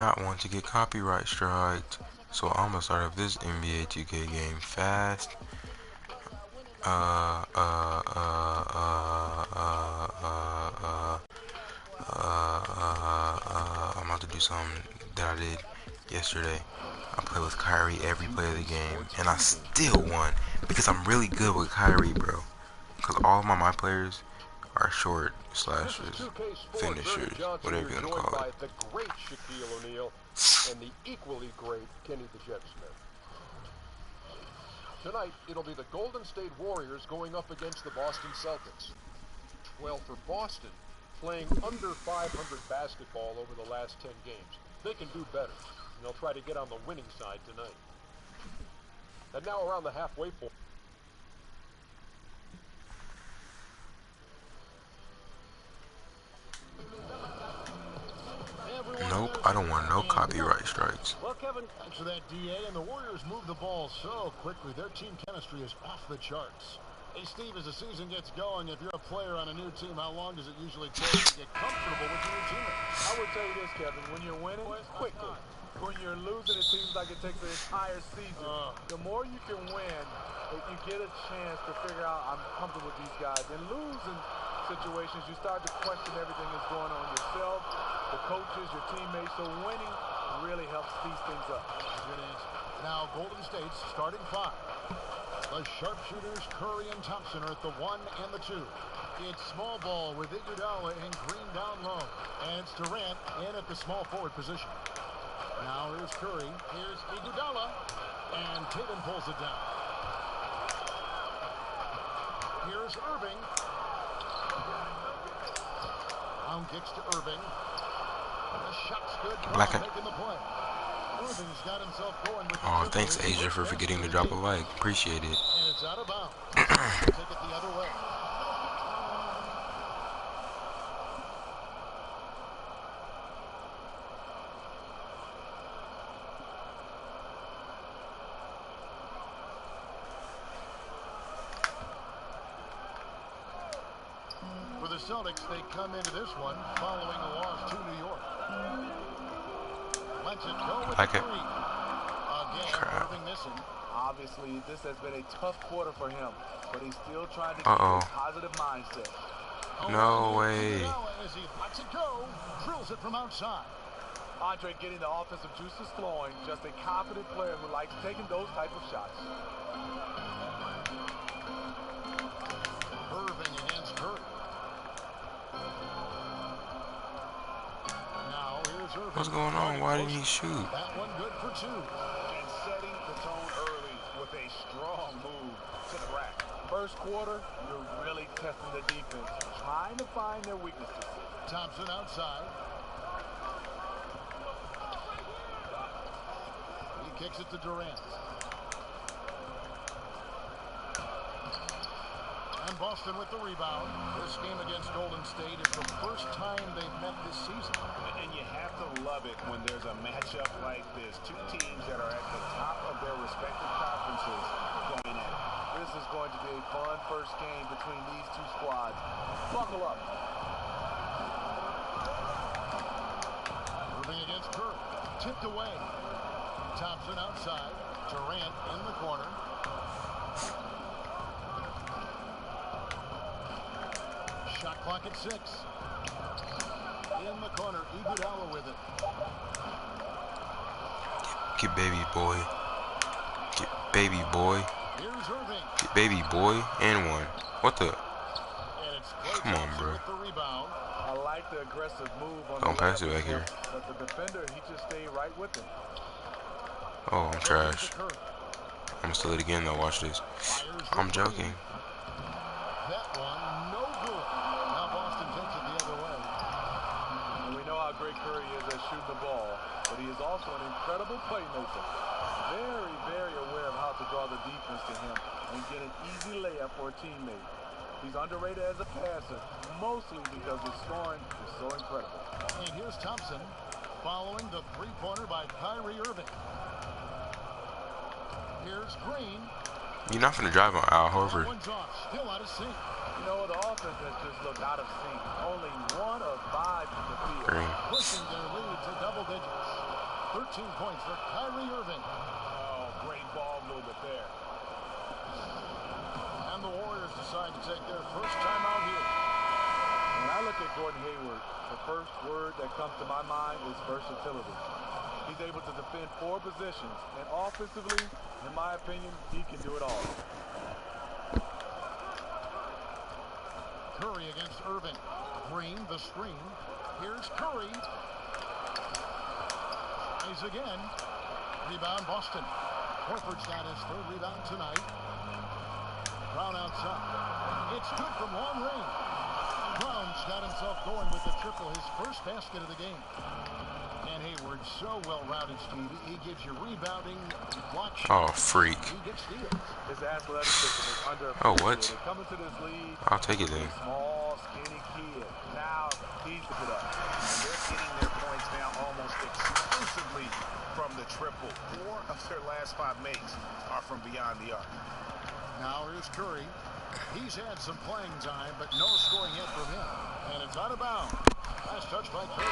Not want to get copyright striked, so I'm gonna start up this NBA 2K game fast. Uh, uh, uh, uh, uh, uh, uh, I'm about to do something that I did yesterday. I play with Kyrie every play of the game, and I still won because I'm really good with Kyrie, bro. Because all of my players are short slashers, finishers, whatever you want to call it. The great Shaquille O'Neal and the equally great Kenny the Jet Smith. Tonight, it'll be the Golden State Warriors going up against the Boston Celtics. Well, for Boston, playing under 500 basketball over the last 10 games, they can do better, and they'll try to get on the winning side tonight. And now around the halfway point. Nope, I don't want no copyright strikes. Well, Kevin, thanks for that, DA, and the Warriors move the ball so quickly. Their team chemistry is off the charts. Hey, Steve, as the season gets going, if you're a player on a new team, how long does it usually take to get comfortable with your new teammates? I would tell you this, Kevin. When you're winning, quickly. When you're losing, it seems like it takes the entire season. The more you can win, if you get a chance to figure out, I'm comfortable with these guys. In losing situations, you start to question everything that's going on yourself, the coaches, your teammates. So winning really helps speed things up. Good answer. Now, Golden State's starting five. The sharpshooters, Curry and Thompson, are at the 1 and the 2. It's small ball with Iguodala and Green down low. And it's Durant in at the small forward position. Now here's Curry. Here's Iguodala. And Tatum pulls it down. Here's Irving. Brown kicks to Irving. The shot's good. Brown making the play. Irving's got himself going with Oh, thanks, Asia, for forgetting to drop a like. Appreciate it. And it's out of bounds. Take it the other way. For the Celtics, they come into this one following a loss to New York. Lets it go with Like the it. three. Again, Crap. Irving missing. Obviously, this has been a tough quarter for him, but he's still trying to keep a positive mindset. No way. As he lets it go, drills it from outside. Andre getting the offensive juices flowing, just a confident player who likes taking those type of shots. Irving against Curry. Now here's Irving. What's going on? Why didn't he shoot? That one good for two. And setting the tone early with a strong move to the rack. First quarter, you're really testing the defense, trying to find their weaknesses. Thompson outside. He kicks it to Durant. And Boston with the rebound. This game against Golden State is the first time they've met this season. And you have to love it when there's a matchup like this. Two teams that are at the top of their respective conferences going at it. This is going to be a fun first game between these two squads. Buckle up. Irving against Curry. Tipped away. Thompson outside. Durant in the corner. Shot clock at 6. In the corner, Iguodala with it. Get baby boy. Get baby boy. Here's Irving. Get baby boy. And one. What the? And it's Klay Come on, Thompson bro. with the rebound. I like the aggressive move on Don't the pass it layup back here. attempt, but the defender, he just stayed right with him. Oh, I'm trash. Curry. I'm gonna steal it again though. Watch this. Fires I'm the joking. three. That one, no good. Now Boston takes it the other way. And we know how great Curry is at shooting the ball, but he is also an incredible playmaker. Very, very aware of how to draw the defense to him and get an easy layup for a teammate. He's underrated as a passer, mostly because his scoring is so incredible. And here's Thompson following the three-pointer by Kyrie Irving. Here's Green. You're not gonna drive on Al That Horford. one's off. Still out of sync. You know, the offense has just looked out of sync. Only 1 of 5 from the field. Green. Pushing their lead to double digits. 13 points for Kyrie Irving. Oh, great ball movement there. And the Warriors decide to take their first timeout here. When I look at Gordon Hayward, the first word that comes to my mind is versatility. He's able to defend 4 positions, and offensively, in my opinion, he can do it all. Curry against Irving. Green, the screen. Here's Curry. Plays again. Rebound, Boston. Horford's got his 3rd rebound tonight. Brown outside. It's good from long range. Brown's got himself going with the triple, his first basket of the game. And Hayward, so well routed, Steve. He gives you rebounding, block shot. Oh, freak. He gets steals. His athleticism is underappreciated. Oh, what? Coming to this league, I'll take it then. small, skinny kid. Now he's the it up. And they're getting their points now almost exclusively from the triple. 4 of their last 5 makes are from beyond the arc. Now here's Curry. He's had some playing time, but no scoring yet from him. And it's out of bounds. Last touch by Curry.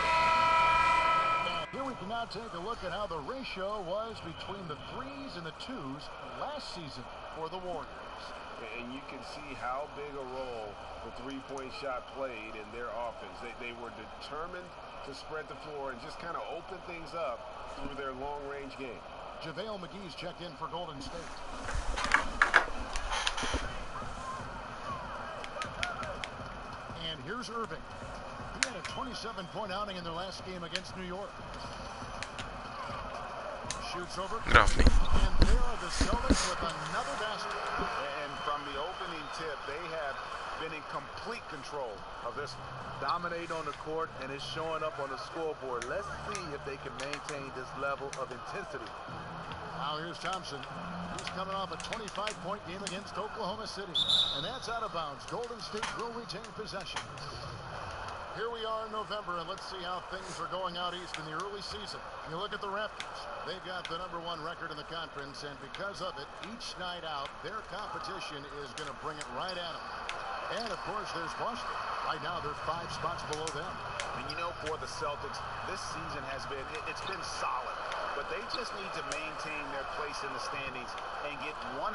And here we can now take a look at how the ratio was between the 3s and the 2s last season for the Warriors. And you can see how big a role the 3-point shot played in their offense. They were determined to spread the floor and just kind of open things up through their long-range game. JaVale McGee's checked in for Golden State. And here's Irving. He had a 27-point outing in their last game against New York. Shoots over. Get off me. And there are the Celtics with another basket. And from the opening tip, they have been in complete control of this one. Dominate on the court, and it's showing up on the scoreboard. Let's see if they can maintain this level of intensity. Now here's Thompson. He's coming off a 25-point game against Oklahoma City. And that's out of bounds. Golden State will retain possession. Here we are in November, and let's see how things are going out east in the early season. You look at the Raptors. They've got the #1 record in the conference, and because of it, each night out, their competition is going to bring it right at them. And, of course, there's Boston. Right now, they're 5 spots below them. And you know, for the Celtics, this season has been, it's been solid. But they just need to maintain their place in the standings and get 100%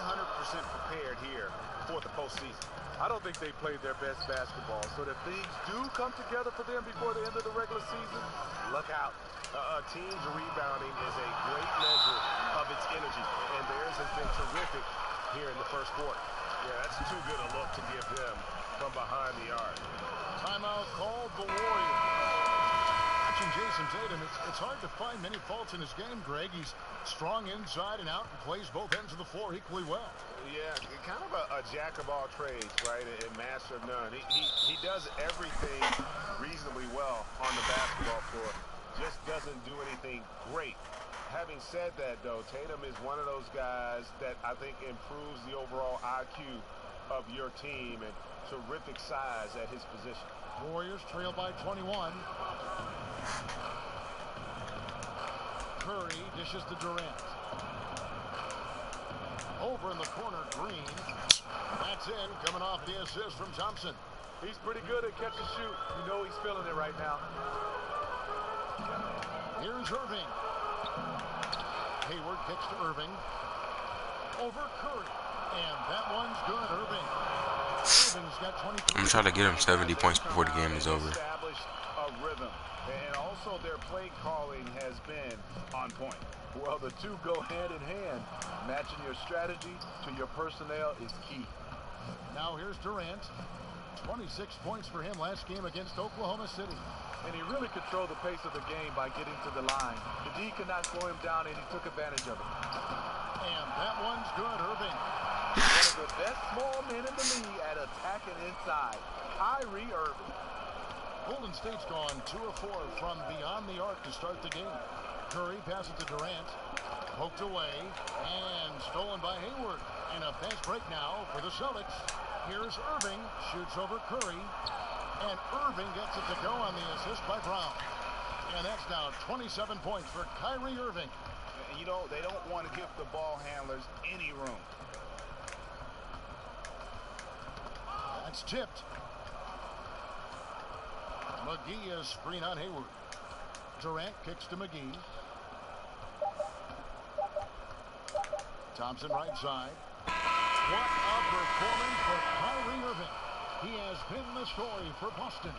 prepared here for the postseason. I don't think they played their best basketball, so if things do come together for them before the end of the regular season, look out. A team's rebounding is a great measure of its energy, and theirs has been terrific here in the first quarter. Yeah, that's too good a look to give them from behind the arc. Timeout called the Warriors. Watching Jason Tatum, it's hard to find many faults in his game, Greg. He's strong inside and out and plays both ends of the floor equally well. Yeah, kind of a jack of all trades, right, and master of none. He does everything reasonably well on the basketball floor, just doesn't do anything great. Having said that, though, Tatum is one of those guys that I think improves the overall IQ of your team, and terrific size at his position. Warriors trail by 21. Curry dishes to Durant. Over in the corner, Green. That's in, coming off the assist from Thompson. He's pretty good at catch and shoot. You know he's feeling it right now. Here's Irving. Hayward kicks to Irving. Over Curry. And that one's good, Irving. Irving's got 23. I'm trying to get him 70 points before the game is over. Established a rhythm, and also their play calling has been on point. Well, the two go hand in hand. Matching your strategy to your personnel is key. Now here's Durant. 26 points for him last game against Oklahoma City. And he really controlled the pace of the game by getting to the line. The D could not slow him down, and he took advantage of it. And that one's good, Irving. One of the best small men in the league at attacking inside, Kyrie Irving. Golden State's gone 2 of 4 from beyond the arc to start the game. Curry passes to Durant. Poked away and stolen by Hayward. And a fast break now for the Celtics. Here's Irving. Shoots over Curry. And Irving gets it to go on the assist by Brown. And that's now 27 points for Kyrie Irving. You know, they don't want to give the ball handlers any room. That's tipped. McGee is screen on Hayward. Durant kicks to McGee. Thompson right side. What a performance for Kyrie Irving. He has been the story for Boston.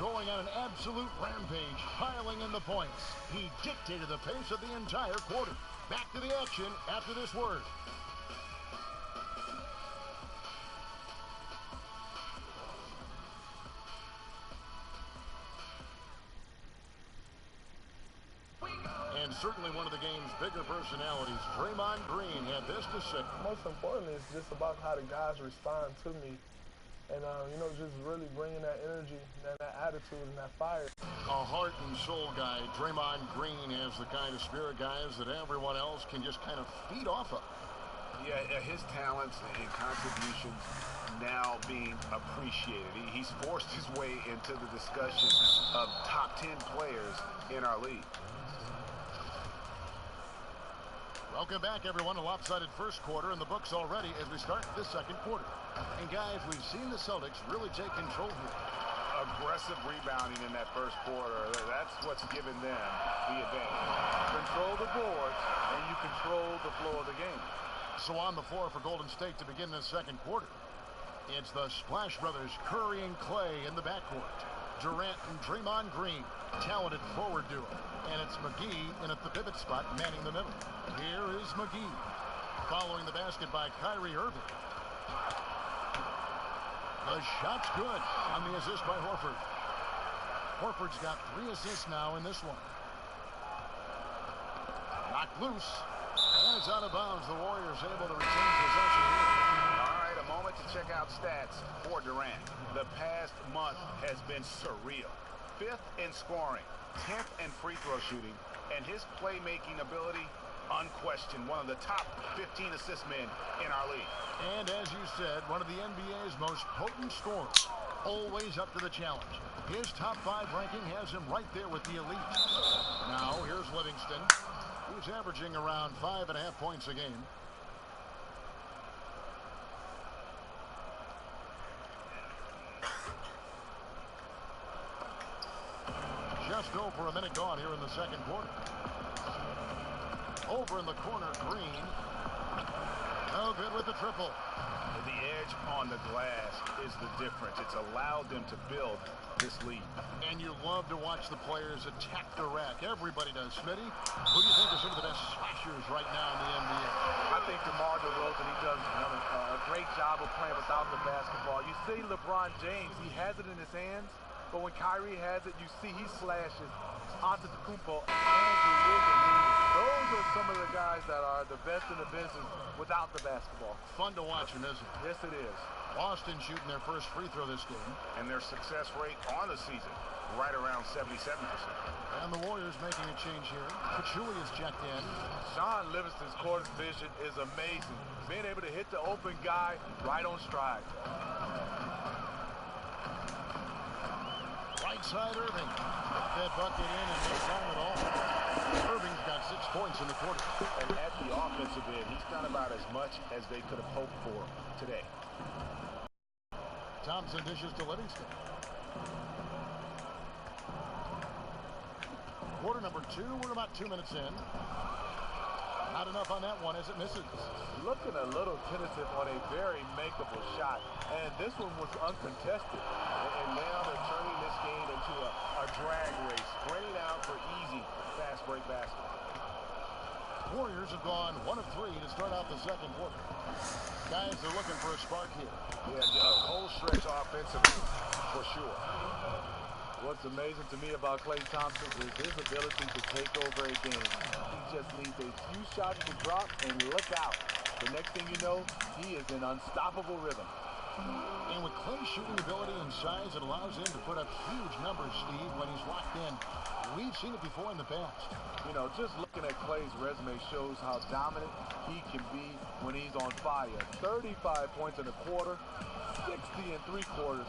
Going on an absolute rampage, piling in the points. He dictated the pace of the entire quarter. Back to the action after this word. And certainly one of the game's bigger personalities, Draymond Green, had this to say. Most importantly, it's just about how the guys respond to me. And, you know, just really bringing that energy, that attitude, and that fire. A heart and soul guy. Draymond Green has the kind of spirit, guys, that everyone else can just kind of feed off of. Yeah, his talents and contributions now being appreciated. He's forced his way into the discussion of top 10 players in our league. Welcome back, everyone. A lopsided first quarter in the books already as we start the second quarter. And, guys, we've seen the Celtics really take control here. Aggressive rebounding in that first quarter. That's what's given them the advantage. Control the boards, and you control the flow of the game. So on the floor for Golden State to begin this second quarter, it's the Splash Brothers, Curry and Clay in the backcourt. Durant and Draymond Green, talented forward duo. And it's McGee in at the pivot spot, manning the middle. Here is McGee, following the basket by Kyrie Irving. The shot's good on the assist by Horford. Horford's got 3 assists now in this one. Knocked loose, and it's out of bounds. The Warriors able to retain possession here. All right, a moment to check out stats for Durant. The past month has been surreal. 5th in scoring, 10th in free throw shooting, and his playmaking ability, unquestioned, one of the top 15 assist men in our league. And as you said, one of the NBA's most potent scorers, always up to the challenge. His top 5 ranking has him right there with the elite. Now, here's Livingston, who's averaging around 5.5 points a game. Just over a minute gone here in the second quarter. Over in the corner, Green. No good with the triple. The edge on the glass is the difference. It's allowed them to build this lead. And you love to watch the players attack the rack. Everybody does. Smitty, who do you think are some of the best slashers right now in the NBA? I think DeMar DeRozan, he does a great job of playing without the basketball. You see LeBron James, he has it in his hands, but when Kyrie has it, you see he slashes Antetokounmpo, Andrew Wiggins. Those are some of the guys that are the best in the business without the basketball. Fun to watch him, isn't it? Yes, it is. Boston shooting their first free throw this game. And their success rate on the season, right around 77%. And the Warriors making a change here. Pachulia is checked in. Sean Livingston's court vision is amazing. Being able to hit the open guy right on stride. Right side, Irving. That bucket in and no time at all. Irving's got 6 points in the quarter. And at the offensive end, he's done about as much as they could have hoped for today. Thompson dishes to Livingston. Quarter number 2, we're about 2 minutes in. Not enough on that one as it misses. Looking a little tentative on a very makeable shot. And this one was uncontested. And now they're turning this game into a drag race, spreading out for easy fast break basketball. Warriors have gone 1 of 3 to start out the second quarter. Guys, they're looking for a spark here. Yeah, a whole stretch offensively, for sure. What's amazing to me about Klay Thompson is his ability to take over a game. He just needs a few shots to drop and look out. The next thing you know, he is in unstoppable rhythm. And with Klay's shooting ability and size, it allows him to put up huge numbers, Steve, when he's locked in. We've seen it before in the past. You know, just looking at Klay's resume shows how dominant he can be when he's on fire. 35 points in a quarter, 60 in 3/4.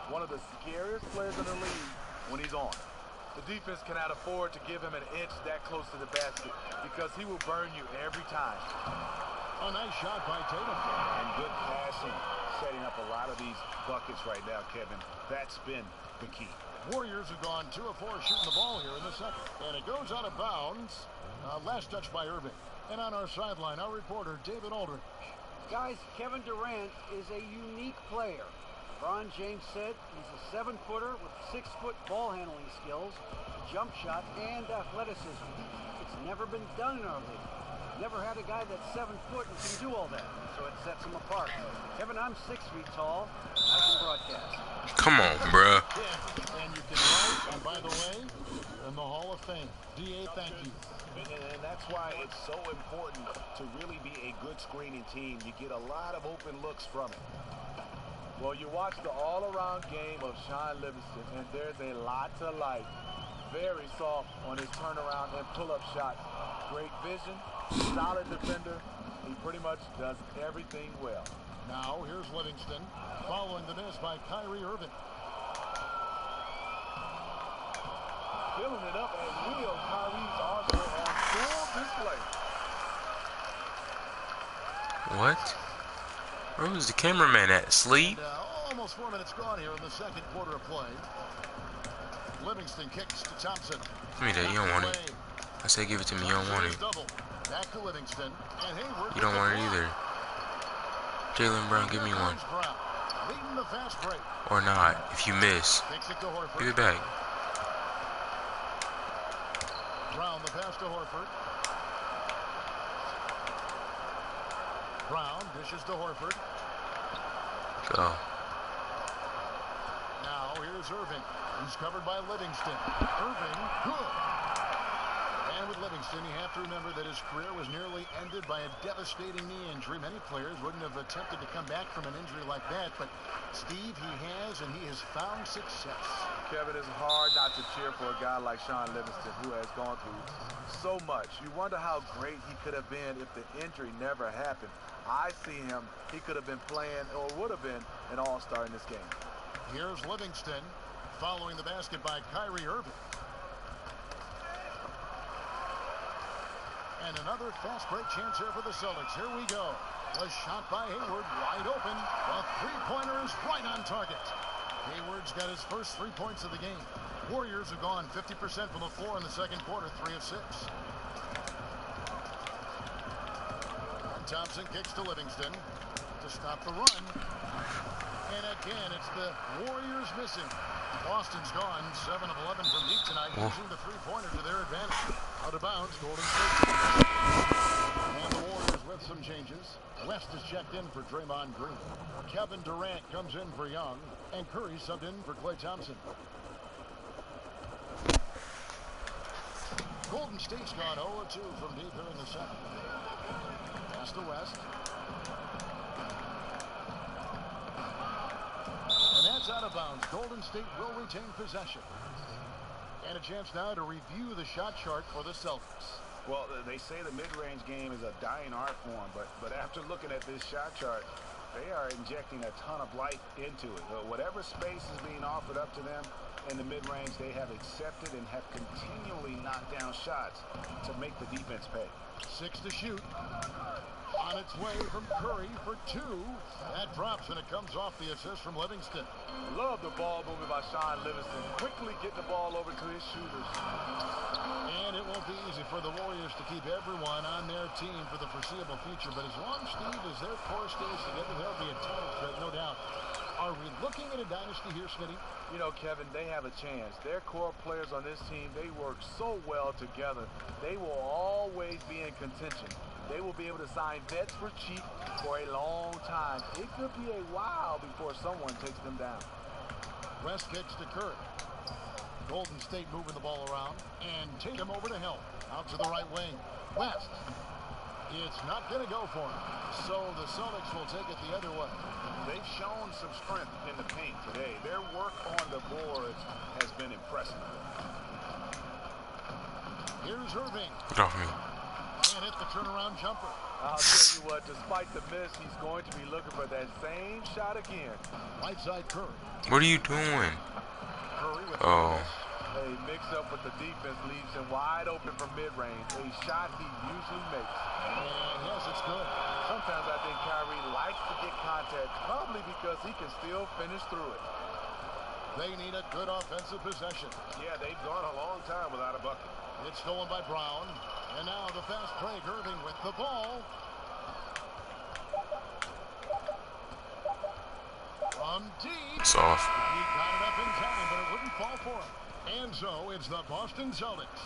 One of the scariest players in the league when he's on. The defense cannot afford to give him an inch that close to the basket because he will burn you every time. A nice shot by Tatum. And good passing, setting up a lot of these buckets right now, Kevin. That's been the key. Warriors have gone 2 of 4 shooting the ball here in the second. And it goes out of bounds. Last touch by Irving. And on our sideline, our reporter, David Aldridge. Guys, Kevin Durant is a unique player. LeBron James said he's a 7-footer with 6-foot ball handling skills, jump shot, and athleticism. It's never been done in our league. Never had a guy that's 7 foot and can do all that, so it sets him apart. Kevin, I'm 6 feet tall, and I can broadcast. Come on, bruh. Yeah, and you can write, and by the way, in the Hall of Fame. D.A., thank you. And that's why it's so important to really be a good screening team. You get a lot of open looks from it. Well, you watch the all-around game of Shaun Livingston, and there's a lot to like. Very soft on his turnaround and pull-up shots. Great vision, solid defender. He pretty much does everything well. Now, here's Livingston, following the miss by Kyrie Irving. Filling it up at will, Kyrie's arsenal on full display. What? Where was the cameraman at? Sleep? And, almost 4 minutes gone here in the second quarter of play. Livingston kicks to Thompson. Give me that. You don't want it. I said give it to me. You don't want it. Double. Back to Livingston. And Hayward. You don't want it either. Jaylen Brown, give me one. Brown, leading the fast break. Or not. If you miss, Kicks it to Horford. give it back. Brown, the pass to Horford. Brown dishes to Horford. Go. Now here's Irving. He's covered by Livingston. Irving, good. And with Livingston, you have to remember that his career was nearly ended by a devastating knee injury. Many players wouldn't have attempted to come back from an injury like that, but Steve, he has, and he has found success. Kevin, it's hard not to cheer for a guy like Shaun Livingston, who has gone through so much. You wonder how great he could have been if the injury never happened. I see him, he could have been playing, or would have been, an all-star in this game. Here's Livingston, following the basket by Kyrie Irving. And another fast break chance here for the Celtics. Here we go. A shot by Hayward, wide open. The three-pointer is right on target. Hayward's got his first 3 points of the game. Warriors have gone 50% from the floor in the second quarter, 3 of 6. And Thompson kicks to Livingston to stop the run. And again, it's the Warriors missing. Boston's gone 7 of 11 from deep tonight, using the three-pointer to their advantage. Out of bounds, Golden State. And the Warriors with some changes. West is checked in for Draymond Green. Kevin Durant comes in for Young, and Curry subbed in for Klay Thompson. Golden State's gone 0-2 from deep here in the second. Pass to West. And that's out of bounds. Golden State will retain possession. And a chance now to review the shot chart for the Celtics. Well, they say the mid-range game is a dying art form, but after looking at this shot chart, they are injecting a ton of life into it. Whatever space is being offered up to them in the mid-range, they have accepted and have continually knocked down shots to make the defense pay. 6 to shoot. On its way from Curry for 2. That drops, and it comes off the assist from Livingston. Love the ball movement by Shaun Livingston. Quickly get the ball over to his shooters. And it won't be easy for the Warriors to keep everyone on their team for the foreseeable future. But as long, Steve, as their core stays together, there'll be a title threat, no doubt. Are we looking at a dynasty here, Smitty? You know, Kevin, they have a chance. Their core players on this team, they work so well together. They will always be in contention. They will be able to sign vets for cheap for a long time. It could be a while before someone takes them down. West kicks to Curry. Golden State moving the ball around, and Tatum over to help. Out to the right wing. West. It's not going to go for him. So the Celtics will take it the other way. They've shown some strength in the paint today. Their work on the boards has been impressive. Here's Irving. Get off me. And hit the turnaround jumper. I'll tell you what, despite the miss, he's going to be looking for that same shot again. Right side Curry. What are you doing? Curry with Oh. A mix-up with the defense leaves him wide open from mid-range, a shot he usually makes. And yes, it's good. Sometimes I think Kyrie likes to get contact, probably because he can still finish through it. They need a good offensive possession. Yeah, they've gone a long time without a bucket. It's stolen by Brown. And now the fast break, Irving with the ball. From deep. It's off. He got it up in time, but it wouldn't fall for him. And so it's the Boston Celtics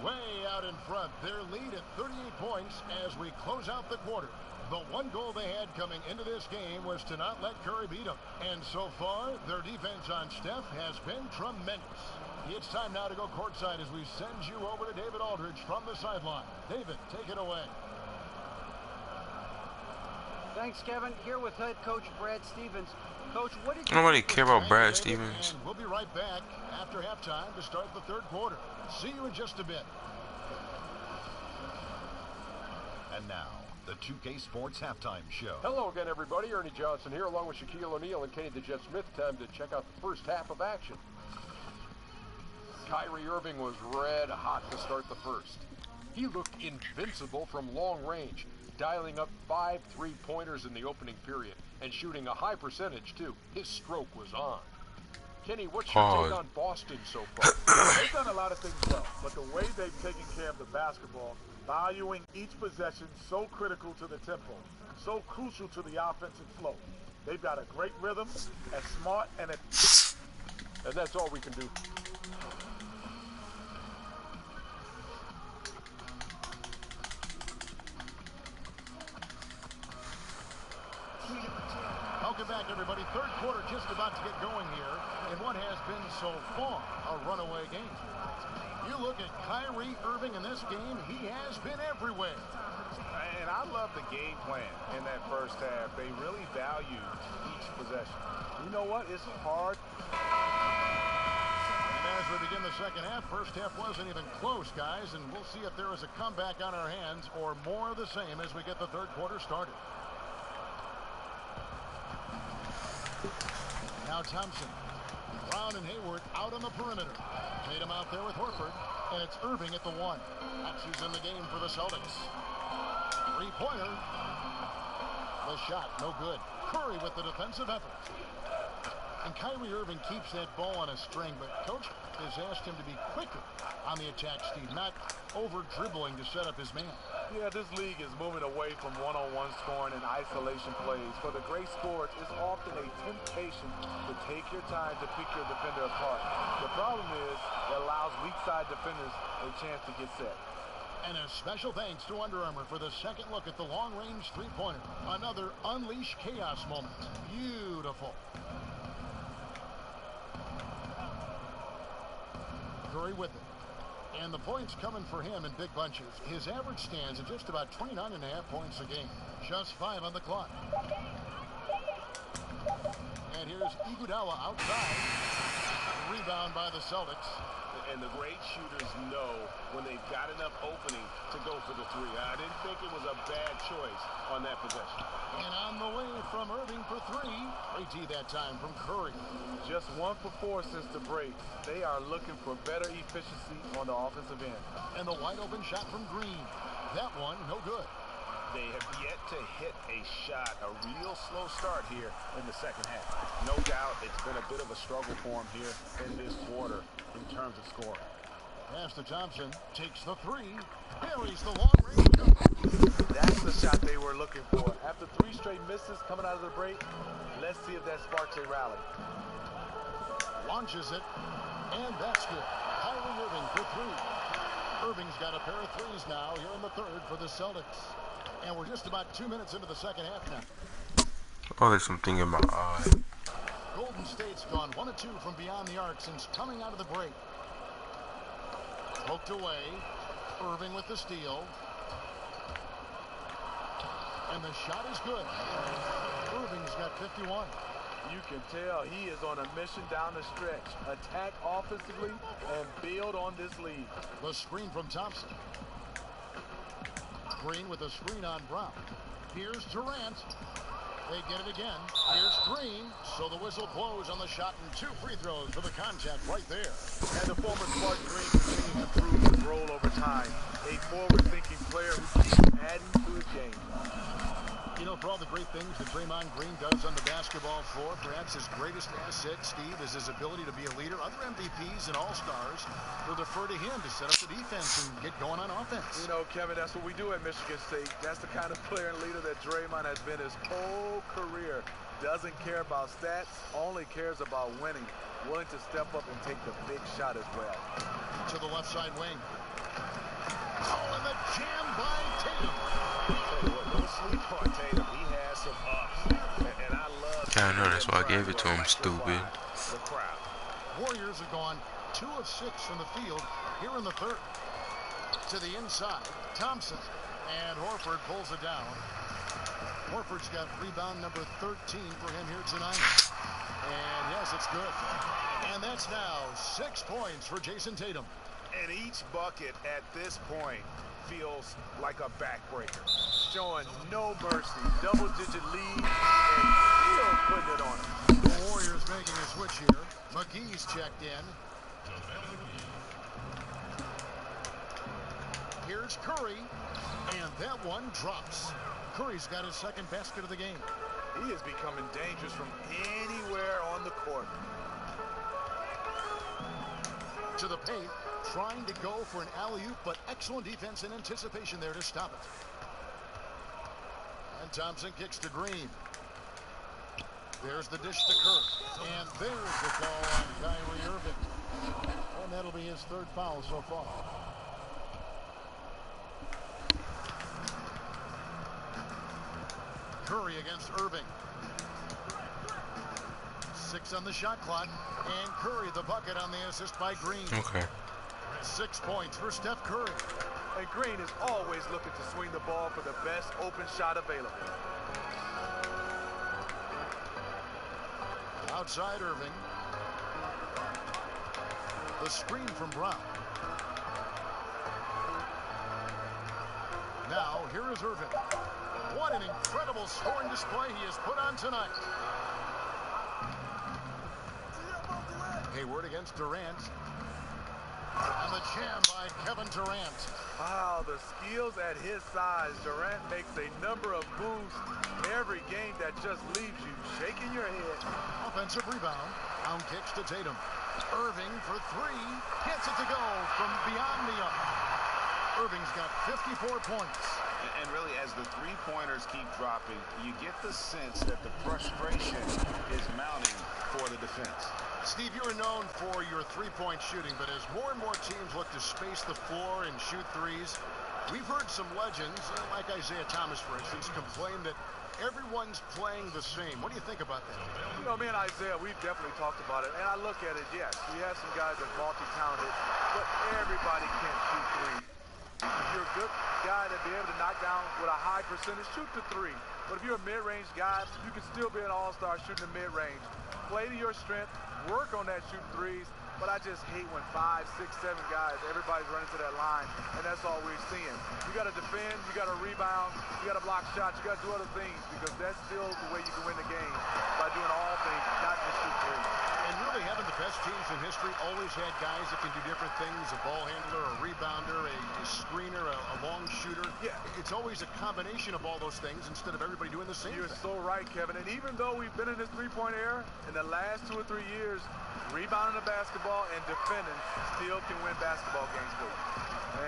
way out in front. Their lead at 38 points as we close out the quarter. The one goal they had coming into this game was to not let Curry beat them. And so far, their defense on Steph has been tremendous. It's time now to go courtside as we send you over to David Aldridge from the sideline. David, take it away. Thanks, Kevin. Here with head coach Brad Stevens. Coach, what did you Nobody think care was- about Brad Stevens. And we'll be right back after halftime to start the third quarter. See you in just a bit. And now, the 2K Sports Halftime Show. Hello again, everybody. Ernie Johnson here, along with Shaquille O'Neal and Kenny the Jet Smith. Time to check out the first half of action. Kyrie Irving was red hot to start the first. He looked invincible from long range, dialing up 5 3-pointers in the opening period and shooting a high percentage, too. His stroke was on. Kenny, what's your take on Boston so far? They've done a lot of things well, but the way they've taken care of the basketball, valuing each possession, so critical to the tempo, so crucial to the offensive flow. They've got a great rhythm, and smart, and that's all we can do. Welcome back, everybody. Third quarter just about to get going here in what has been so far a runaway game. You look at Kyrie Irving in this game, he has been everywhere. And I love the game plan in that first half. They really value each possession. you know what? It's hard. And as we begin the second half, first half wasn't even close, guys, and we'll see if there is a comeback on our hands or more of the same as we get the third quarter started. Now Thompson, Brown and Hayward out on the perimeter. Tatum out there with Horford, and it's Irving at the one. That's who's in the game for the Celtics. Three-pointer. The shot, no good. Curry with the defensive effort. And Kyrie Irving keeps that ball on a string, but Coach has asked him to be quicker on the attack, Steve, not over-dribbling to set up his man. Yeah, this league is moving away from one-on-one scoring and isolation plays. For the great scorers, it's often a temptation to take your time to pick your defender apart. The problem is it allows weak side defenders a chance to get set. And a special thanks to Under Armour for the second look at the long-range three-pointer. Another Unleash Chaos moment. Beautiful. Curry with it. And the points coming for him in big bunches. His average stands at just about 29.5 points a game. Just 5 on the clock. And here's Iguodala outside. Rebound by the Celtics. And the great shooters know when they've got enough opening to go for the three. I didn't think it was a bad choice on that possession. And on the way from Irving for three. Great D that time from Curry. Just 1 for 4 since the break. They are looking for better efficiency on the offensive end. And the wide open shot from Green. That one, no good. They have yet to hit a shot, a real slow start here in the second half. No doubt it's been a bit of a struggle for him here in this quarter in terms of scoring. Pass to Thompson, takes the three, buries the long range jumper. That's the shot they were looking for. After 3 straight misses coming out of the break, let's see if that sparks a rally. Launches it, and that's good. Kyrie Irving for three. Irving's got a pair of threes now here in the third for the Celtics. And we're just about 2 minutes into the second half now. Oh, there's something in my eye. Golden State's gone 1 of 2 from beyond the arc since coming out of the break. Poked away. Irving with the steal. And the shot is good. Irving's got 51. You can tell he is on a mission down the stretch. Attack offensively and build on this lead. The screen from Thompson. Green with a screen on Brown. Here's Durant. They get it again. Here's Green. So the whistle blows on the shot and 2 free throws for the contact right there. And the former Spartan Green continues to prove his role over time. A forward-thinking player who keeps adding to his game. You know, know, for all the great things that Draymond Green does on the basketball floor, perhaps his greatest asset, Steve, is his ability to be a leader. Other MVPs and All-Stars will defer to him to set up the defense and get going on offense. You know, Kevin, that's what we do at Michigan State. That's the kind of player and leader that Draymond has been his whole career. Doesn't care about stats, only cares about winning. Willing to step up and take the big shot as well. To the left side wing. Oh, and the jam by Tatum. Don't sleep on Tatum. He has some ups. And I love... Yeah, I know, that's why I gave it to him, stupid. The crowd. Warriors have gone 2 of 6 from the field here in the third. To the inside, Thompson. And Horford pulls it down. Horford's got rebound number 13 for him here tonight. And yes, it's good. And that's now 6 points for Jason Tatum. And each bucket at this point feels like a backbreaker. Showing no mercy. Double-digit lead and still putting it on him. The Warriors making a switch here. McGee's checked in. Here's Curry. And that one drops. Curry's got his second basket of the game. He is becoming dangerous from anywhere on the court. To the paint, trying to go for an alley-oop, but excellent defense and anticipation there to stop it. And Thompson kicks to Green. There's the dish to Kerr. And there's the foul on Kyrie Irving. And that'll be his 3rd foul so far. Curry against Irving. 6 on the shot clock. And Curry the bucket on the assist by Green. Okay. 6 points for Steph Curry. And Green is always looking to swing the ball for the best open shot available. Outside Irving. The screen from Brown. Now, here is Irving. What an incredible scoring display he has put on tonight. Hayward against Durant. And the jam by Kevin Durant. Wow, the skills at his size. Durant makes a number of moves every game that just leaves you shaking your head. Offensive rebound. Down kicks to Tatum. Irving for 3. Gets it to go from beyond the arc. Irving's got 54 points. And really, as the three-pointers keep dropping, you get the sense that the frustration is mounting for the defense. Steve, you are known for your three-point shooting, but as more and more teams look to space the floor and shoot threes, we've heard some legends, like Isaiah Thomas, for instance, complain that everyone's playing the same. What do you think about that? You know, me and Isaiah, we've definitely talked about it, and I look at it, yes, we have some guys that are multi-talented, but everybody can't shoot threes. If you're a good guy to be able to knock down with a high percentage, shoot the 3. But if you're a mid-range guy, you can still be an all-star shooting the mid-range. Play to your strength, work on that shooting threes, but I just hate when 5, 6, 7 guys, everybody's running to that line, and that's all we're seeing. You got to defend, you got to rebound, you got to block shots, you got to do other things, because that's still the way you can win the game, by doing all things, not just shoot threes. And really, having the best teams in history always had guys that can do different things, a ball handler, a rebounder, a screener, a long shooter. Yeah. It's always a combination of all those things instead of everybody doing the same You're thing. so right, Kevin. And even though we've been in this three-point era, in the last 2 or 3 years, rebounding the basketball and defending still can win basketball games for you.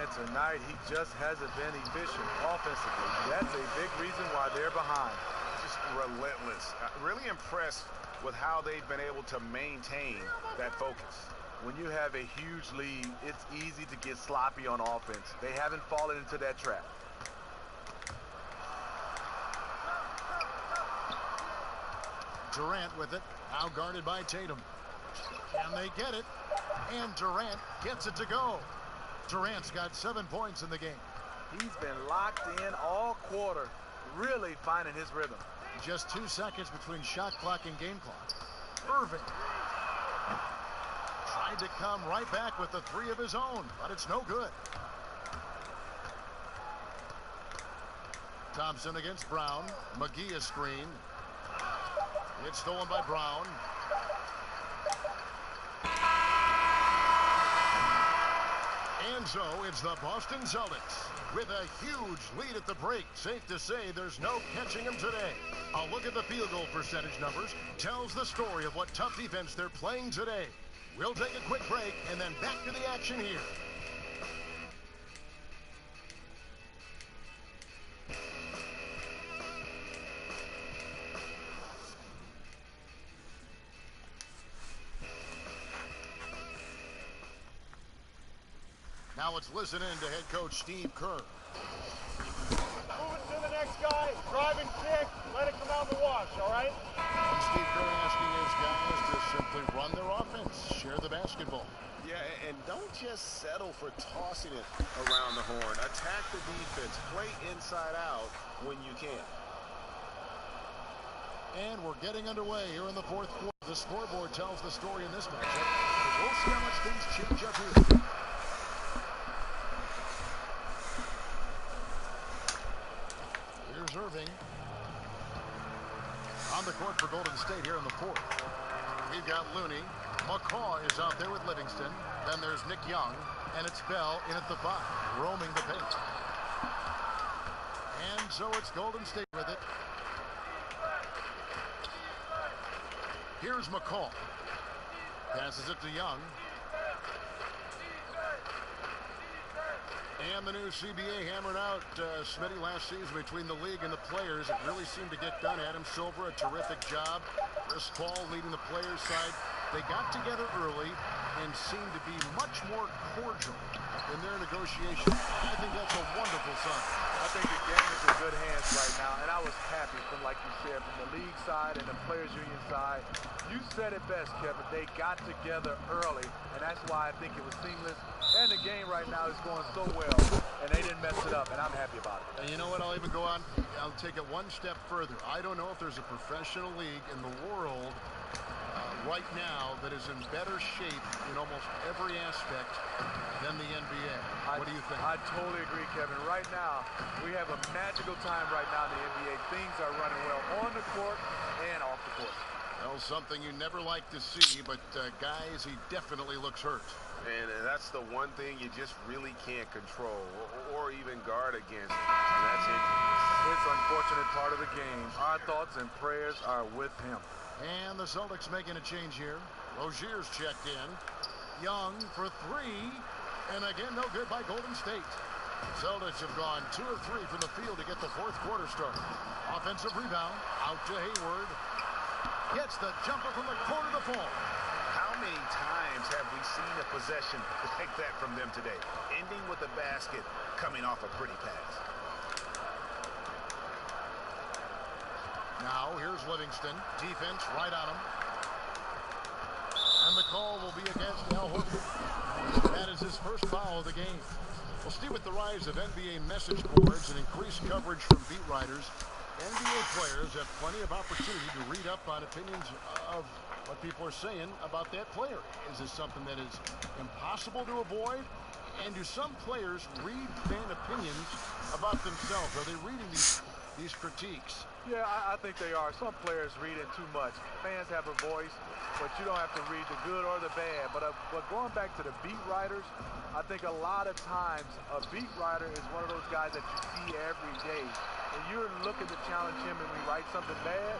And tonight, he just hasn't been efficient offensively. That's a big reason why they're behind. Just relentless. Really impressed with how they've been able to maintain that focus. When you have a huge lead, it's easy to get sloppy on offense. They haven't fallen into that trap. Durant with it, now guarded by Tatum. And they get it, and Durant gets it to go. Durant's got 7 points in the game. He's been locked in all quarter, really finding his rhythm. Just 2 seconds between shot clock and game clock. Irving tried to come right back with the 3 of his own, but it's no good. Thompson against Brown. McGee a screen. It's stolen by Brown. And so it's the Boston Celtics with a huge lead at the break. Safe to say there's no catching them today. A look at the field goal percentage numbers tells the story of what tough defense they're playing today. We'll take a quick break and then back to the action here. Now let's listen in to head coach Steve Kerr. Move it to the next guy, drive and kick, let it come out in the wash, all right? And Steve Kerr asking his guys to simply run their offense, share the basketball. Yeah, and don't just settle for tossing it around the horn. Attack the defense. Play inside out when you can. And we're getting underway here in the fourth quarter. The scoreboard tells the story in this matchup. But we'll see how much things change up here. Here's Irving. On the court for Golden State here in the fourth. We've got Looney. McCaw is out there with Livingston. Then there's Nick Young. And it's Bell in at the 5, roaming the paint. And so it's Golden State with it. Here's McCaw. Passes it to Young. And the new CBA hammered out Smitty last season between the league and the players. It really seemed to get done. Adam Silver, a terrific job. Chris Paul leading the players' side. They got together early and seemed to be much more cordial in their negotiations. I think that's a wonderful sign. I think the game is in good hands right now, and I was happy from, like you said, from the league side and the players' union side. You said it best, Kevin. They got together early, and that's why I think it was seamless. And the game right now is going so well, and they didn't mess it up, and I'm happy about it. And you know what? I'll even go on. I'll take it one step further. I don't know if there's a professional league in the world right now that is in better shape in almost every aspect than the NBA. What do you think? I totally agree, Kevin. Right now, we have a magical time right now in the NBA. Things are running well on the court and off the court. Well, something you never like to see, but guys, he definitely looks hurt. And that's the one thing you just really can't control or even guard against, and that's injuries. It's an unfortunate part of the game. Our thoughts and prayers are with him. And the Celtics making a change here. Rozier's checked in. Young for 3. And again, no good by Golden State. Celtics have gone 2 of 3 from the field to get the fourth quarter started. Offensive rebound. Out to Hayward. Gets the jumper from the corner to fall. How many times have we seen a possession like that from them today? Ending with a basket, coming off a pretty pass. Now, here's Livingston. Defense right on him. And the call will be against Al Horford. That is his first foul of the game. We'll see with the rise of NBA message boards and increased coverage from beat writers. NBA players have plenty of opportunity to read up on opinions of what people are saying about that player. Is this something that is impossible to avoid? And do some players read fan opinions about themselves? Are they reading these critiques? Yeah, I think they are. Some players read in too much. Fans have a voice, but you don't have to read the good or the bad. But going back to the beat writers, I think a lot of times a beat writer is one of those guys that you see every day. And you're looking to challenge him when he writes something bad,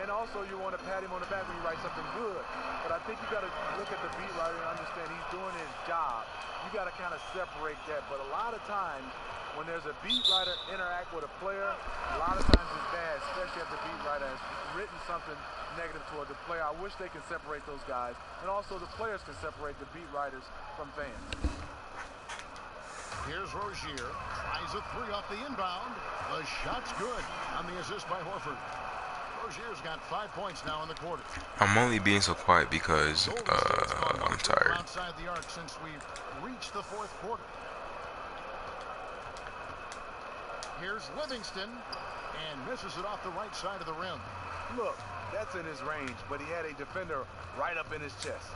and also you want to pat him on the back when he writes something good. But I think you got to look at the beat writer and understand he's doing his job. You got to kind of separate that. But a lot of times, when there's a beat writer interact with a player, a lot of times it's bad, especially if the beat writer has written something negative toward the player. I wish they can separate those guys, and also the players can separate the beat writers from fans. Here's Rozier, tries a 3 off the inbound. The shot's good on the assist by Horford. Rozier's got 5 points now in the quarter. I'm only being so quiet because I'm tired. Outside the arc since we've reached the fourth quarter. Here's Livingston, and misses it off the right side of the rim. Look, that's in his range, but he had a defender right up in his chest.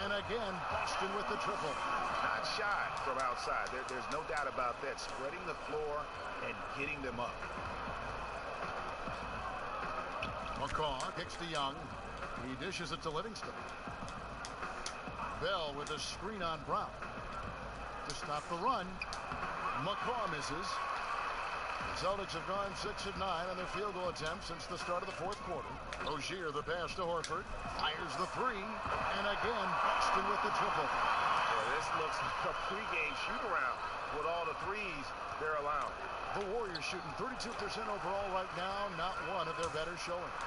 And again, Boston with the triple. Not shy from outside. There's no doubt about that. Spreading the floor and getting them up. McCaw kicks to Young. He dishes it to Livingston. Bell with a screen on Brown. to stop the run. McCaw misses. The Celtics have gone 6 of 9 on their field goal attempts since the start of the fourth quarter. Rozier, the pass to Horford, fires the three, and again, Boston with the triple. Well, this looks like a pregame shoot-around with all the threes they're allowing. The Warriors shooting 32% overall right now, not one of their better showings.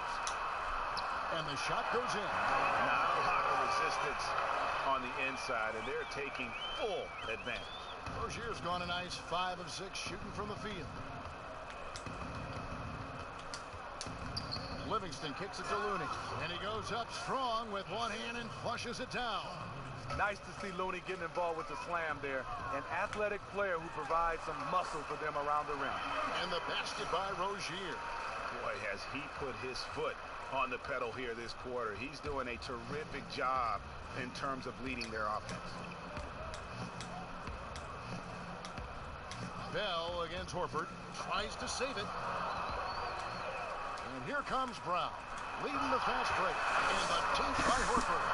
And the shot goes in. Not a lot of resistance on the inside, and they're taking full advantage. Rozier's gone a nice 5 of 6 shooting from the field. Livingston kicks it to Looney, and he goes up strong with one hand and flushes it down. Nice to see Looney getting involved with the slam there. An athletic player who provides some muscle for them around the rim. And the basket by Rozier. Boy, has he put his foot on the pedal here this quarter. He's doing a terrific job in terms of leading their offense. Bell against Horford, tries to save it. And here comes Brown, leading the fast break. And the dunk by Horford.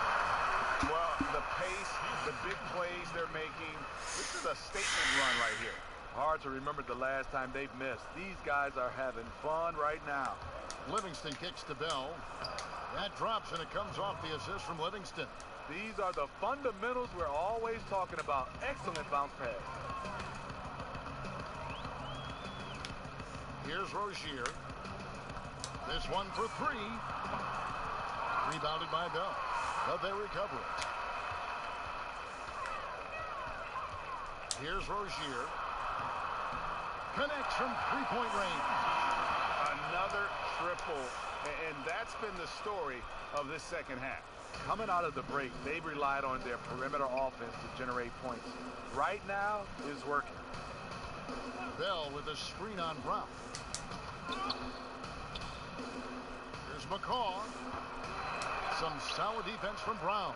Well, the pace, the big plays they're making, this is a statement run right here. Hard to remember the last time they've missed. These guys are having fun right now. Livingston kicks to Bell. That drops, and it comes off the assist from Livingston. These are the fundamentals we're always talking about. Excellent bounce pass. Here's Rozier. This one for three. Rebounded by Bell, but they recover it. Here's Rozier. Connects from three-point range. Another triple, and that's been the story of this second half. Coming out of the break, they relied on their perimeter offense to generate points. Right now is working. Bell with a screen on Brown. Here's McCaw. Some solid defense from Brown.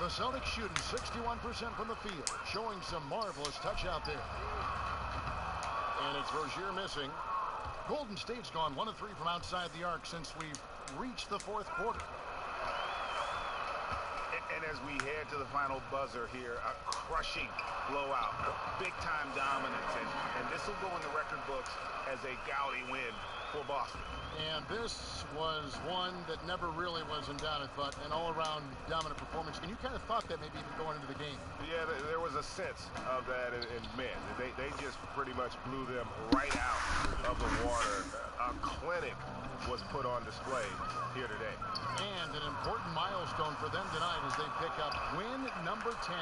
The Celtics shooting 61% from the field, showing some marvelous touch out there. And it's Rozier missing. Golden State's gone 1 of 3 from outside the arc since we've reached the fourth quarter. And as we head to the final buzzer here, a crushing blowout, big-time dominance, and this will go in the record books as a gaudy win for Boston. And this was one that never really was in doubt, I thought, an all-around dominant performance. And you kind of thought that maybe even going into the game. Yeah, there was a sense of that in men. They just pretty much blew them right out of the water. A clinic was put on display here today. And an important milestone for them tonight as they pick up win number 10.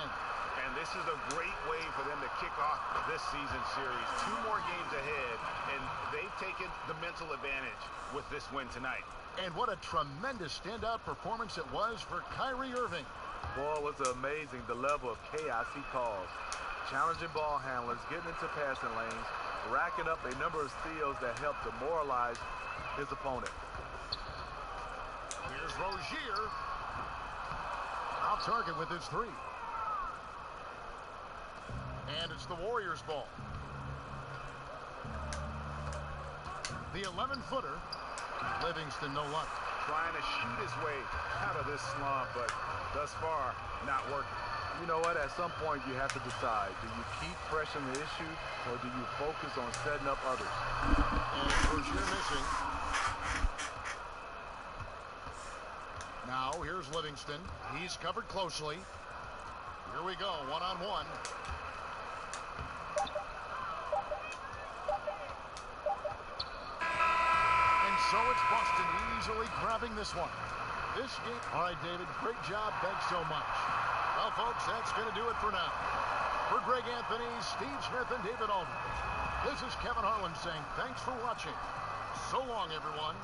And this is a great way for them to kick off this season series. 2 more games ahead, and they've taken the mental advantage with this win tonight. And what a tremendous standout performance it was for Kyrie Irving. Boy, it was amazing the level of chaos he caused. Challenging ball handlers, getting into passing lanes, racking up a number of steals that helped demoralize his opponent. Here's Rozier. Off target with his 3. And it's the Warriors' ball. The 11-footer. Livingston, no luck. Trying to shoot his way out of this slump, but thus far, not working. You know what? At some point, you have to decide. Do you keep pressing the issue, or do you focus on setting up others? And Rozier missing. Now, here's Livingston. He's covered closely. Here we go, one-on-one. So it's Boston easily grabbing this one. This game. All right, David, great job. Thanks so much. Well, folks, that's going to do it for now. For Greg Anthony, Steve Smith, and David Aldridge, this is Kevin Harlan saying thanks for watching. So long, everyone.